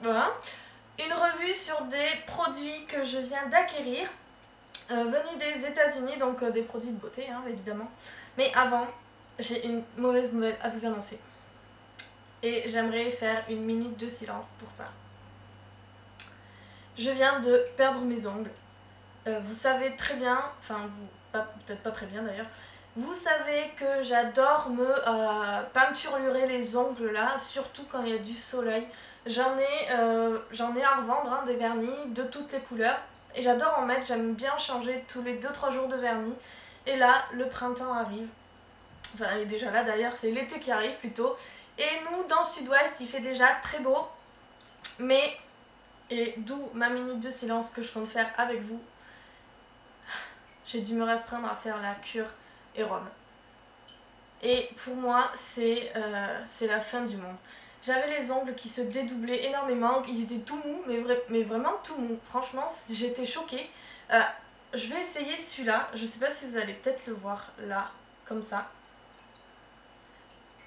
voilà, une revue sur des produits que je viens d'acquérir, venus des États-Unis, donc des produits de beauté, hein, évidemment. Mais avant, j'ai une mauvaise nouvelle à vous annoncer. Et j'aimerais faire une minute de silence pour ça. Je viens de perdre mes ongles. Vous savez très bien, enfin vous, peut-être pas très bien d'ailleurs, vous savez que j'adore me peinturer les ongles là, surtout quand il y a du soleil. J'en ai à revendre, hein, des vernis de toutes les couleurs. Et j'adore en mettre, j'aime bien changer tous les 2-3 jours de vernis. Et là, le printemps arrive. Enfin, il est déjà là d'ailleurs, c'est l'été qui arrive plutôt. Et nous, dans le sud-ouest, il fait déjà très beau. Mais, et d'où ma minute de silence que je compte faire avec vous, j'ai dû me restreindre à faire la cure Hérom. Et pour moi, c'est la fin du monde. J'avais les ongles qui se dédoublaient énormément, ils étaient tout mous, mais vraiment tout mous. Franchement, j'étais choquée. Je vais essayer celui-là, je sais pas si vous allez peut-être le voir là, comme ça.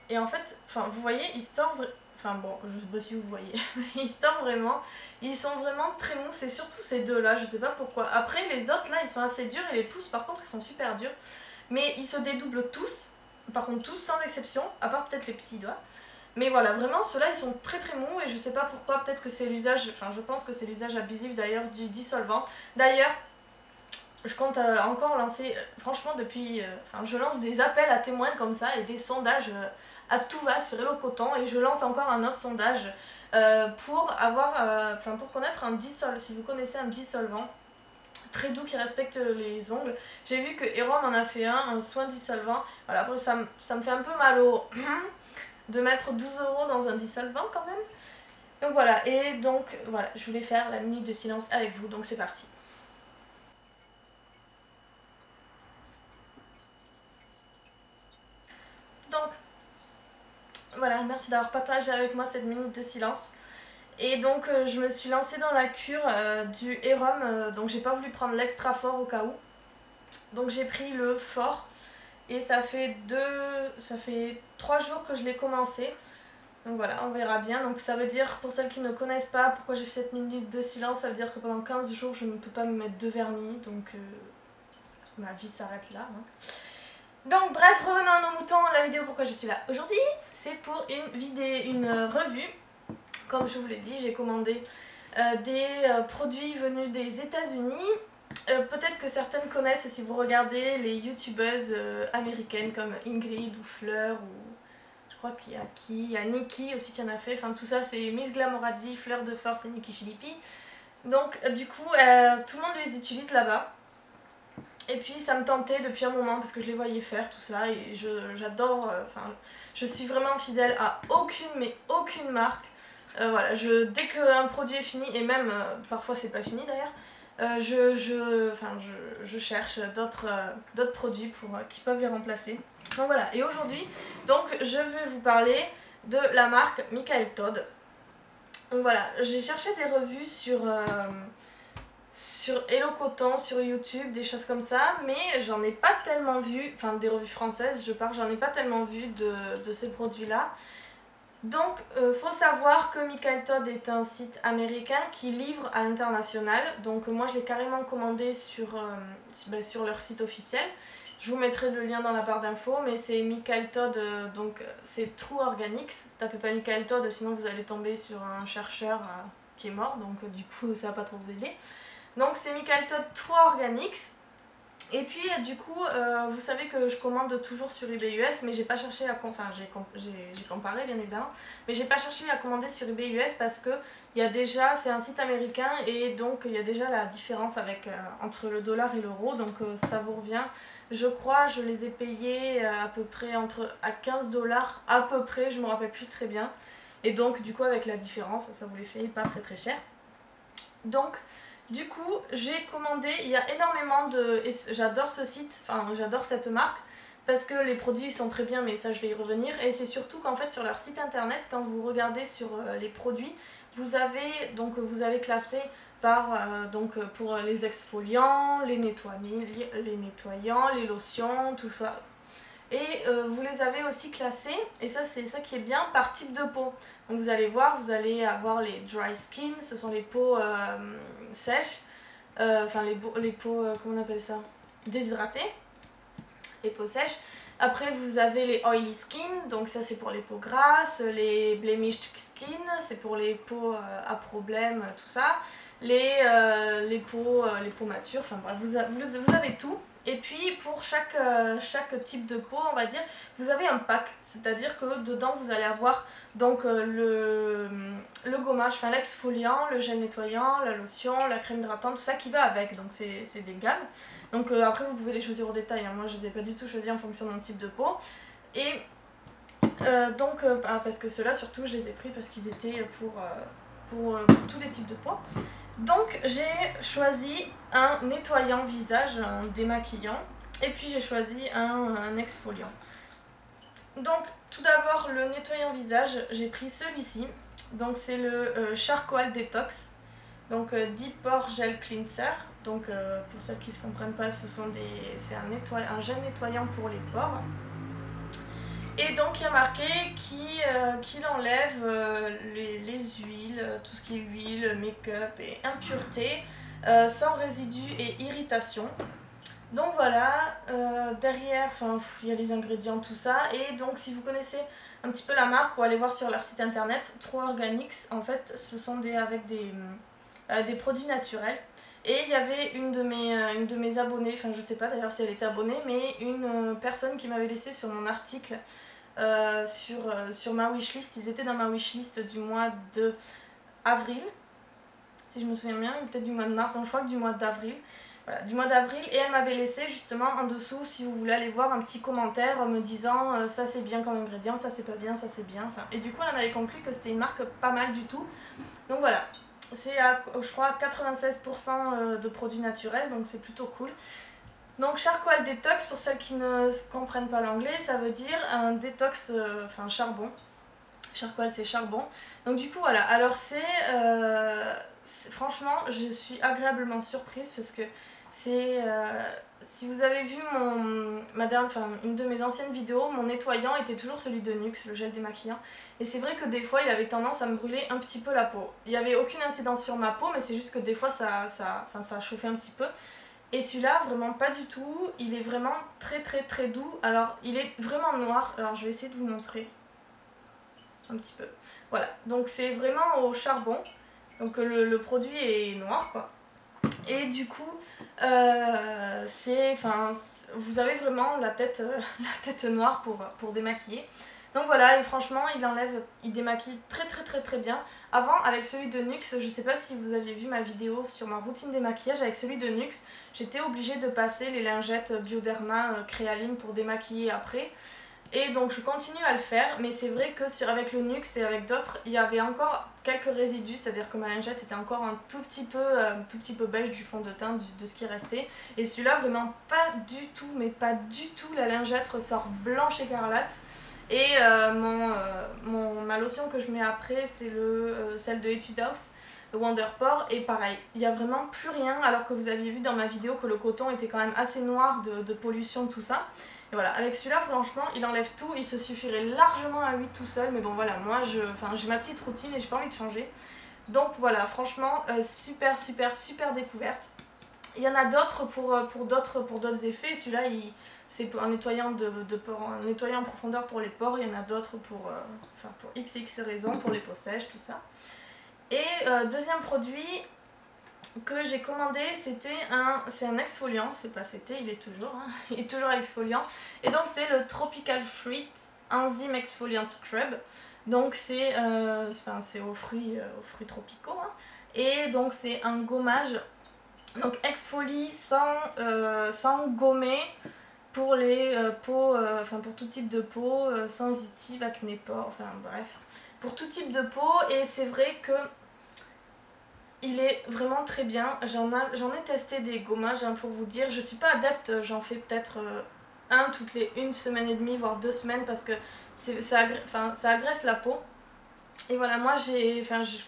Et en fait, vous voyez, ils se tordent, enfin bon, je sais pas si vous voyez, ils se tordent vraiment, ils sont vraiment très mous, c'est surtout ces deux-là, je sais pas pourquoi. Après, les autres là, ils sont assez durs et les pouces par contre, ils sont super durs. Mais ils se dédoublent tous, par contre tous sans exception, à part peut-être les petits doigts. Mais voilà, vraiment ceux-là ils sont très très mous et je sais pas pourquoi, peut-être que c'est l'usage, enfin je pense que c'est l'usage abusif d'ailleurs du dissolvant. D'ailleurs, je compte encore lancer, franchement depuis, je lance des appels à témoins comme ça et des sondages à tout va sur Hello Coton et je lance encore un autre sondage pour avoir, pour connaître un dissolvant, si vous connaissez un dissolvant très doux qui respecte les ongles. J'ai vu que Hérom en a fait un soin dissolvant. Voilà, après ça me fait un peu mal au de mettre 12 € dans un dissolvant quand même. Donc voilà, et donc voilà, je voulais faire la minute de silence avec vous, donc c'est parti. Donc voilà, merci d'avoir partagé avec moi cette minute de silence. Et donc je me suis lancée dans la cure du Hérom, donc j'ai pas voulu prendre l'extra fort au cas où. Donc j'ai pris le fort et ça fait 3 jours que je l'ai commencé. Donc voilà, on verra bien. Donc ça veut dire, pour celles qui ne connaissent pas pourquoi j'ai fait cette minute de silence, ça veut dire que pendant 15 jours je ne peux pas me mettre de vernis, donc ma vie s'arrête là. Hein. Donc bref, revenons à nos moutons, la vidéo pourquoi je suis là aujourd'hui, c'est pour une revue. Comme je vous l'ai dit, j'ai commandé des produits venus des États-Unis. Peut-être que certaines connaissent si vous regardez les youtubeuses américaines comme Ingrid ou Fleur ou je crois qu'il y a Nikki aussi qui en a fait. Enfin tout ça c'est Miss Glamorazzi, Fleur de Force et Nikki Philippi. Donc du coup tout le monde les utilise là-bas. Et puis ça me tentait depuis un moment parce que je les voyais faire tout ça et j'adore, je suis vraiment fidèle à aucune marque. Voilà, dès qu'un produit est fini, et même parfois c'est pas fini d'ailleurs, je cherche d'autres produits qui peuvent les remplacer. Donc voilà, et aujourd'hui, je vais vous parler de la marque Michael Todd. Donc voilà, j'ai cherché des revues sur Hello Coton, sur YouTube, des choses comme ça, mais j'en ai pas tellement vu, enfin des revues françaises, j'en ai pas tellement vu de ces produits-là. Donc, faut savoir que Michael Todd est un site américain qui livre à l'international. Donc, moi, je l'ai carrément commandé sur leur site officiel. Je vous mettrai le lien dans la barre d'infos, mais c'est Michael Todd, c'est True Organics. Tapez pas Michael Todd, sinon vous allez tomber sur un chercheur qui est mort, donc du coup, ça va pas trop vous aider. Donc, c'est Michael Todd True Organics. Et puis du coup, vous savez que je commande toujours sur eBay US, mais j'ai pas cherché à j'ai comparé bien évidemment, mais j'ai pas cherché à commander sur eBay US parce que c'est un site américain et donc il y a déjà la différence entre le dollar et l'euro, donc ça vous revient. Je crois, je les ai payés à peu près à 15 $, à peu près, je me rappelle plus très bien. Et donc du coup avec la différence, ça vous les fait pas très très cher. Donc du coup, j'ai commandé, il y a énormément et j'adore ce site, j'adore cette marque, parce que les produits sont très bien, mais ça je vais y revenir, et c'est surtout qu'en fait sur leur site internet, quand vous regardez sur les produits, vous avez classé par, pour les exfoliants, les nettoyants, les lotions, tout ça. Et vous les avez aussi classés, et ça c'est ça qui est bien, par type de peau. Donc vous allez voir, vous allez avoir les dry skin, ce sont les peaux sèches, enfin les peaux, comment on appelle ça, déshydratées, les peaux sèches. Après vous avez les oily skin, donc ça c'est pour les peaux grasses, les blemished skin, c'est pour les peaux à problème, tout ça. Les peaux matures, enfin bref, vous avez tout. Et puis pour chaque type de peau, on va dire, vous avez un pack, c'est-à-dire que dedans vous allez avoir donc le gommage, enfin l'exfoliant, le gel nettoyant, la lotion, la crème hydratante, tout ça qui va avec, donc c'est des gammes. Donc après vous pouvez les choisir au détail, hein. Moi je les ai pas du tout choisis en fonction de mon type de peau. Et parce que ceux-là surtout je les ai pris parce qu'ils étaient pour tous les types de peau. Donc j'ai choisi un nettoyant visage, un démaquillant, et puis j'ai choisi un exfoliant. Donc tout d'abord le nettoyant visage, j'ai pris celui-ci, donc c'est le Charcoal Detox, donc Deep Pore Gel Cleanser. Donc pour ceux qui ne comprennent pas, c'est un gel nettoyant pour les pores. Et donc il y a marqué qu'il enlève les huiles, tout ce qui est huile, make-up et impuretés, sans résidus et irritation. Donc voilà, derrière, il y a les ingrédients, tout ça. Et donc si vous connaissez un petit peu la marque, ou allez voir sur leur site internet, True Organics, en fait ce sont avec des produits naturels. Et il y avait une de mes abonnées, enfin je sais pas d'ailleurs si elle était abonnée, mais une personne qui m'avait laissé sur mon article sur ma wishlist. Ils étaient dans ma wishlist du mois de avril, si je me souviens bien, ou peut-être du mois de mars, donc je crois que du mois d'avril. Voilà, du mois d'avril, et elle m'avait laissé justement en dessous, si vous voulez aller voir, un petit commentaire me disant ça c'est bien comme ingrédient, ça c'est pas bien, ça c'est bien. Enfin, et du coup elle en avait conclu que c'était une marque pas mal du tout. Donc voilà, c'est à je crois 96% de produits naturels, donc c'est plutôt cool. Donc Charcoal Detox, pour celles qui ne comprennent pas l'anglais, ça veut dire un détox, charbon. Charcoal c'est charbon. Donc du coup voilà, alors franchement je suis agréablement surprise parce que si vous avez vu une de mes anciennes vidéos, mon nettoyant était toujours celui de Nuxe, le gel démaquillant. Et c'est vrai que des fois il avait tendance à me brûler un petit peu la peau. Il n'y avait aucune incidence sur ma peau, mais c'est juste que des fois ça a chauffé un petit peu. Et celui-là, vraiment pas du tout, il est vraiment très très très doux. Alors il est vraiment noir, alors je vais essayer de vous montrer un petit peu. Voilà, donc c'est vraiment au charbon, donc le produit est noir quoi. Et du coup, vous avez vraiment la tête noire pour démaquiller. Donc voilà, et franchement, il démaquille très très très très bien. Avant, avec celui de Nuxe, je sais pas si vous aviez vu ma vidéo sur ma routine démaquillage, avec celui de Nuxe, j'étais obligée de passer les lingettes Bioderma Créaline pour démaquiller après. Et donc je continue à le faire, mais c'est vrai que avec le Nuxe et avec d'autres, il y avait encore quelques résidus, c'est-à-dire que ma lingette était encore un tout petit peu beige du fond de teint de ce qui restait. Et celui-là, vraiment pas du tout, mais pas du tout, la lingette ressort blanche écarlate. Et ma lotion que je mets après, c'est celle de Etude House, le Wonder Pore, et pareil, il n'y a vraiment plus rien, alors que vous aviez vu dans ma vidéo que le coton était quand même assez noir de pollution, tout ça. Et voilà, avec celui-là, franchement, il enlève tout, il se suffirait largement à lui tout seul, mais bon voilà, moi j'ai ma petite routine et j'ai pas envie de changer. Donc voilà, franchement, super super super découverte. Il y en a d'autres pour d'autres effets, celui-là c'est un nettoyant un nettoyant en profondeur pour les pores, il y en a d'autres pour XX raisons, pour les peaux sèches, tout ça. Et deuxième produit que j'ai commandé, c'est un exfoliant, il est toujours, hein, il est toujours exfoliant. Et donc c'est le Tropical Fruit Enzyme Exfoliant Scrub. Donc c'est aux fruits tropicaux, hein. Et donc c'est un gommage, donc exfolie sans gommer, pour les peaux, pour tout type de peau, sensitive, acné, pores, enfin bref, pour tout type de peau. Et c'est vrai que il est vraiment très bien. J'en ai testé des gommages, hein, pour vous dire. Je suis pas adepte, j'en fais peut-être un toutes les 1 semaine et demie, voire 2 semaines, parce que ça agresse la peau. Et voilà, moi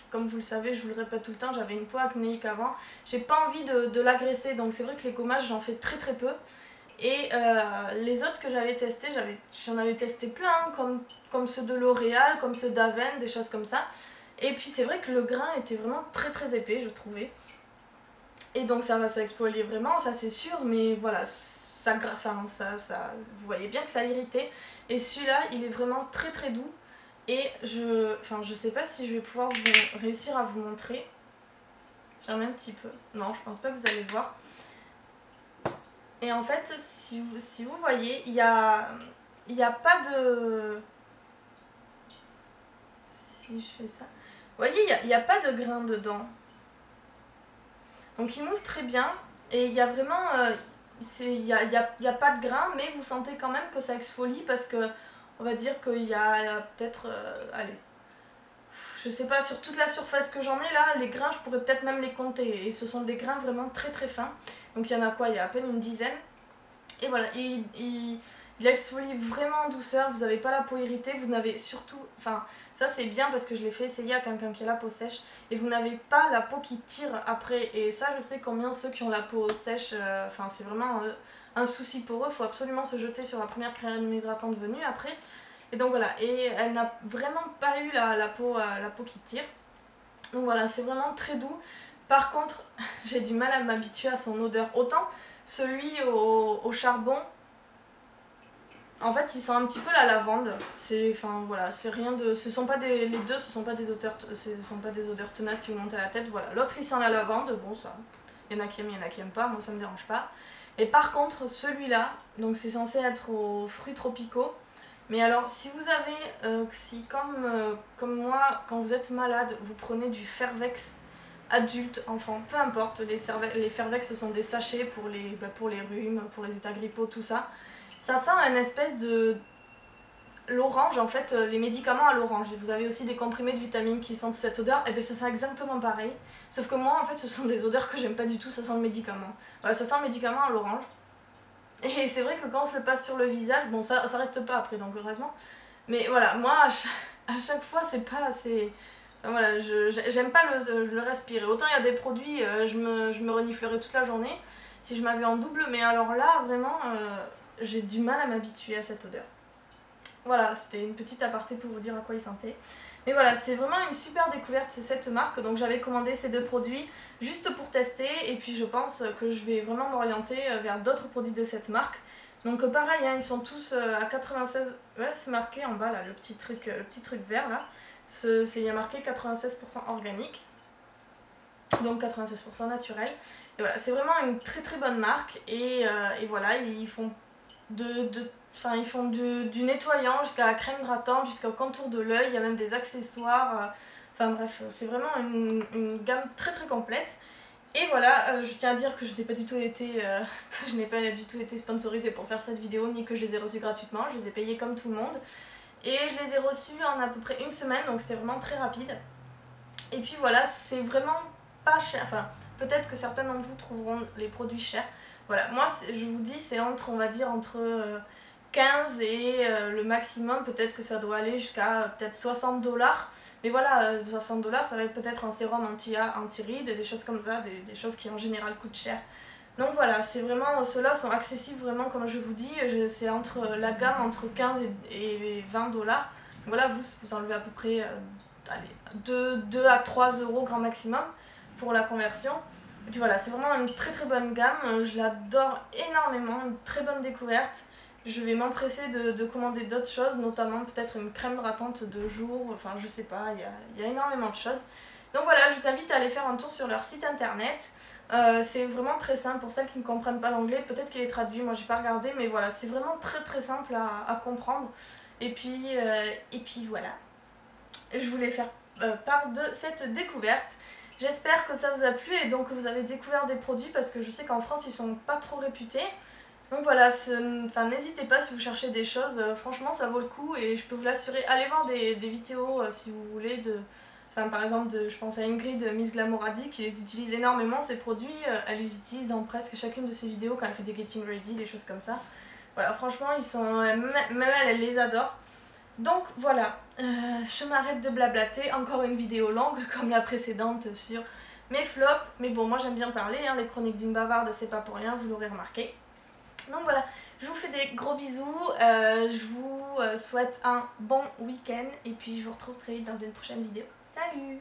comme vous le savez, je vous le répète tout le temps, j'avais une peau acnéique avant. J'ai pas envie de l'agresser, donc c'est vrai que les gommages, j'en fais très très peu. Et les autres que j'avais testés, j'en avais testé plein, comme ceux de L'Oréal, comme ceux d'Aven, des choses comme ça. Et puis c'est vrai que le grain était vraiment très très épais, je trouvais. Et donc ça exfoliait vraiment, ça c'est sûr, mais voilà, vous voyez bien que ça irritait. Et celui-là, il est vraiment très très doux. Et je sais pas si je vais pouvoir réussir à vous montrer. J'en mets un petit peu. Non, je pense pas que vous allez voir. Et en fait, si vous voyez, il y a pas de... Si je fais ça... Vous voyez, il y a pas de grain dedans. Donc il mousse très bien. Et il y a vraiment... il y a pas de grain, mais vous sentez quand même que ça exfolie parce que... On va dire qu'il y a peut-être... allez... Je sais pas, sur toute la surface que j'en ai là, les grains, je pourrais peut-être même les compter. Et ce sont des grains vraiment très très fins. Donc il y en a quoi? Il y a à peine une dizaine. Et voilà, il exfolie vraiment en douceur, vous n'avez pas la peau irritée, vous n'avez surtout... Enfin, ça c'est bien parce que je l'ai fait essayer à quelqu'un qui a la peau sèche. Et vous n'avez pas la peau qui tire après. Et ça, je sais combien ceux qui ont la peau sèche... Enfin, c'est vraiment un souci pour eux. Il faut absolument se jeter sur la première crème hydratante venue après. Et donc voilà, et elle n'a vraiment pas eu la peau qui tire. Donc voilà, c'est vraiment très doux. Par contre, j'ai du mal à m'habituer à son odeur. Autant celui au charbon, en fait, il sent un petit peu la lavande. Enfin voilà, c'est rien de... les deux, ce sont pas des odeurs tenaces qui vous montent à la tête. Voilà, l'autre il sent la lavande, bon ça, il y en a qui aiment, il y en a qui aiment pas, moi ça me dérange pas. Et par contre, celui-là, donc c'est censé être aux fruits tropicaux. Mais alors, si vous avez, comme moi, quand vous êtes malade, vous prenez du Fervex adulte, enfant, peu importe, les Fervex ce sont des sachets pour les rhumes, pour les états grippaux, tout ça. Ça sent une espèce de... L'orange, en fait, les médicaments à l'orange. Vous avez aussi des comprimés de vitamines qui sentent cette odeur, et bien ça sent exactement pareil. Sauf que moi, en fait, ce sont des odeurs que j'aime pas du tout, ça sent le médicament. Voilà, ça sent le médicament à l'orange. Et c'est vrai que quand on se le passe sur le visage, bon ça reste pas après donc heureusement. Mais voilà, moi à chaque fois c'est pas assez... Enfin, voilà, j'aime pas le respirer. Autant il y a des produits, je me reniflerais toute la journée si je m'avais en double, mais alors là vraiment j'ai du mal à m'habituer à cette odeur. Voilà, c'était une petite aparté pour vous dire à quoi il sentait. Mais voilà, c'est vraiment une super découverte, c'est cette marque. Donc j'avais commandé ces deux produits juste pour tester. Et puis je pense que je vais vraiment m'orienter vers d'autres produits de cette marque. Donc pareil, hein, ils sont tous à 96... Ouais, c'est marqué en bas là, le petit truc vert là. Il y a marqué 96% organique. Donc 96% naturel. Et voilà, c'est vraiment une très très bonne marque. Et voilà, ils font ils font du nettoyant jusqu'à la crème hydratante, jusqu'au contour de l'œil, il y a même des accessoires. Enfin bref, c'est vraiment une gamme très très complète. Et voilà, je tiens à dire que je n'ai pas du tout été sponsorisée pour faire cette vidéo, ni que je les ai reçus gratuitement, je les ai payés comme tout le monde. Et je les ai reçus en à peu près une semaine, donc c'était vraiment très rapide. Et puis voilà, c'est vraiment pas cher, enfin peut-être que certains d'entre vous trouveront les produits chers. Voilà, moi je vous dis, c'est on va dire entre 15 et le maximum, peut-être que ça doit aller jusqu'à peut-être 60$. Mais voilà, 60$, ça va être peut-être un sérum anti-rides, des choses comme ça, des choses qui en général coûtent cher. Donc voilà, c'est vraiment, ceux-là sont accessibles vraiment comme je vous dis, c'est entre la gamme entre 15 et 20$. Voilà, vous enlevez à peu près 2 à 3€ grand maximum pour la conversion. Et puis voilà, c'est vraiment une très très bonne gamme, je l'adore énormément, une très bonne découverte. Je vais m'empresser de commander d'autres choses, notamment peut-être une crème hydratante de jour, enfin je sais pas, il y a énormément de choses. Donc voilà, je vous invite à aller faire un tour sur leur site internet. C'est vraiment très simple pour celles qui ne comprennent pas l'anglais, peut-être qu'il est traduit, moi j'ai pas regardé, mais voilà, c'est vraiment très très simple à comprendre. Et puis voilà, je voulais faire part de cette découverte. J'espère que ça vous a plu et donc que vous avez découvert des produits parce que je sais qu'en France ils sont pas trop réputés. Donc voilà, n'hésitez pas si vous cherchez des choses, franchement ça vaut le coup et je peux vous l'assurer. Allez voir des vidéos si vous voulez, par exemple je pense à Ingrid Miss Glamouradzi qui les utilise énormément ces produits, elle les utilise dans presque chacune de ses vidéos quand elle fait des getting ready, des choses comme ça. Voilà, franchement même elle les adore. Donc voilà, je m'arrête de blablater, encore une vidéo longue comme la précédente sur mes flops. Mais bon, moi j'aime bien parler, hein, les chroniques d'une bavarde c'est pas pour rien, vous l'aurez remarqué. Donc voilà, je vous fais des gros bisous, je vous souhaite un bon week-end et puis je vous retrouve très vite dans une prochaine vidéo. Salut!